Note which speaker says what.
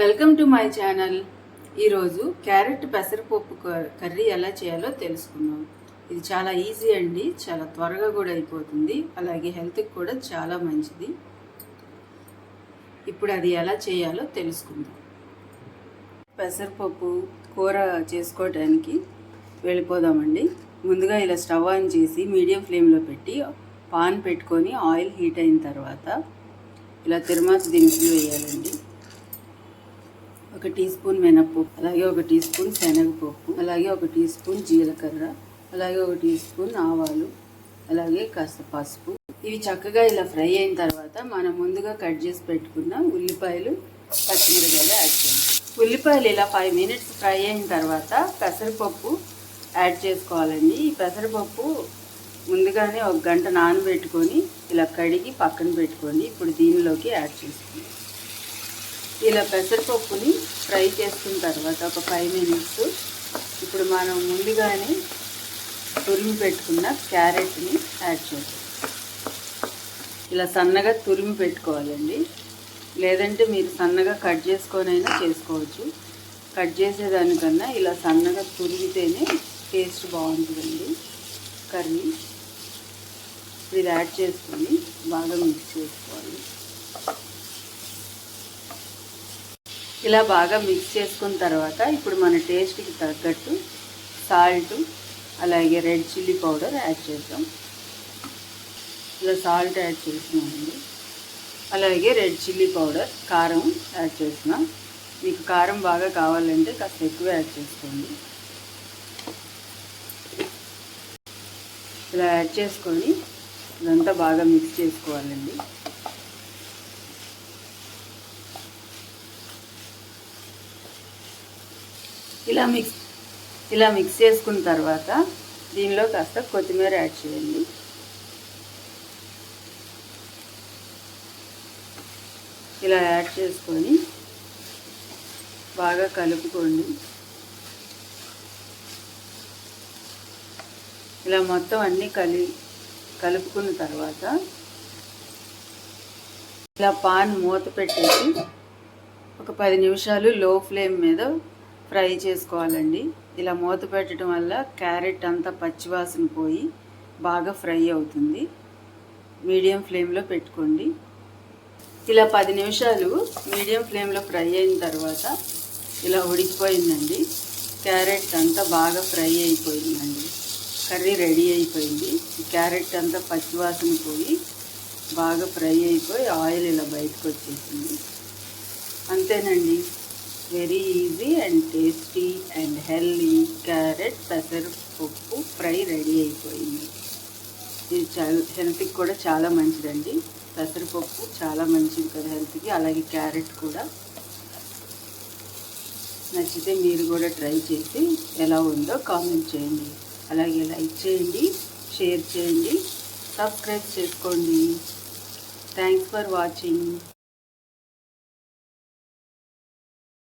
Speaker 1: Welcome to my channel. ఈరోజు carrot పెసరపప్పు curry ఎలా చేయాలో తెలుసుకుందాం. ఇది చాలా ఈజీ అండి, చాలా త్వరగా కూడా అయిపోతుంది, అలాగే హెల్త్కి కూడా చాలా మంచిది. ఇప్పుడు అది ఎలా చేయాలో తెలుసుకుందాం. పెసరపప్పు కూర చేసుకోవడానికి వెళ్ళిపోదామండి. ముందుగా ఇలా స్టవ్ ఆన్ చేసి మీడియం ఫ్లేమ్లో పెట్టి పాన్ పెట్టుకొని ఆయిల్ హీట్ అయిన తర్వాత ఇలా తిరుమాత దినుసులు వేయాలండి. 1 టీ స్పూన్ మినప్పప్పు, అలాగే 1 టీ స్పూన్ శనగపప్పు, అలాగే 1 టీ స్పూన్ జీలకర్ర, అలాగే 1 టీ స్పూన్ ఆవాలు, అలాగే కాస్త పసుపు. ఇవి చక్కగా ఇలా ఫ్రై అయిన తర్వాత మనం ముందుగా కట్ చేసి పెట్టుకున్న ఉల్లిపాయలు, పచ్చిమిరపకాయలు యాడ్ చేయాలి. ఉల్లిపాయలు ఇలా 5 మినిట్స్ ఫ్రై అయిన తర్వాత పెసరపప్పు యాడ్ చేసుకోవాలండి. ఈ పెసరపప్పు ముందుగానే 1 గంట నానబెట్టుకొని ఇలా కడిగి పక్కన పెట్టుకోండి. ఇప్పుడు దీనిలోకి యాడ్ చేసుకోండి. ఇలా పెసరపప్పుని ఫ్రై చేసుకున్న తర్వాత ఒక 5 మినిట్స్ ఇప్పుడు మనం ముందుగానే తురిమి పెట్టుకున్న క్యారెట్ని యాడ్ చేద్దాం. ఇలా సన్నగా తురిమి పెట్టుకోవాలండి, లేదంటే మీరు సన్నగా కట్ చేసుకొనైనా చేసుకోవచ్చు. కట్ చేసేదానికన్నా ఇలా సన్నగా తురిమితేనే టేస్ట్ బాగుంటుందండి కర్రీ. ఇది యాడ్ చేసుకొని బాగా మిక్స్ చేసుకోవాలి. ఇలా బాగా మిక్స్ చేసుకున్న తర్వాత ఇప్పుడు మన టేస్ట్కి తగ్గట్టు సాల్ట్, అలాగే రెడ్ చిల్లీ పౌడర్ యాడ్ చేద్దాం. ఇలా సాల్ట్ యాడ్ చేస్తున్నామండి, అలాగే రెడ్ చిల్లీ పౌడర్, కారం యాడ్ చేస్తున్నాం. మీకు కారం బాగా కావాలంటే కాస్త ఎక్కువ యాడ్ చేసుకోండి. ఇలా యాడ్ చేసుకొని ఇదంతా బాగా మిక్స్ చేసుకోవాలండి. ఇలా మిక్స్ చేసుకున్న తర్వాత దీనిలో కాస్త కొత్తిమీర యాడ్ చేయండి. ఇలా యాడ్ చేసుకొని బాగా కలుపుకోండి. ఇలా మొత్తం అన్నీ కలుపుకున్న తర్వాత ఇలా పాన్ మూత పెట్టేసి ఒక 10 నిమిషాలు లో ఫ్లేమ్ మీద ఫ్రై చేసుకోవాలండి. ఇలా మూత పెట్టడం వల్ల క్యారెట్ అంతా పచ్చివాసన పోయి బాగా ఫ్రై అవుతుంది. మీడియం ఫ్లేమ్లో పెట్టుకోండి. ఇలా 10 నిమిషాలు మీడియం ఫ్లేమ్లో ఫ్రై అయిన తర్వాత ఇలా ఉడికిపోయిందండి. క్యారెట్ అంతా బాగా ఫ్రై అయిపోయిందండి. కర్రీ రెడీ అయిపోయింది. క్యారెట్ అంతా పచ్చివాసన పోయి బాగా ఫ్రై అయిపోయి ఆయిల్ ఇలా బయటకు వచ్చేసింది. అంతేనండి, very easy and tasty and healthy carrot పెసరపప్పు ఫ్రై రెడీ అయిపోయింది. ఇది హెల్త్కి కూడా చాలా మంచిదండి. పెసరపప్పు చాలా మంచిది కదా హెల్త్కి, అలాగే క్యారెట్ కూడా. నచ్చితే మీరు కూడా ట్రై చేసి ఎలా ఉందో కామెంట్ చేయండి. అలాగే లైక్ చేయండి, షేర్ చేయండి, సబ్స్క్రైబ్ చేసుకోండి. Thanks for watching.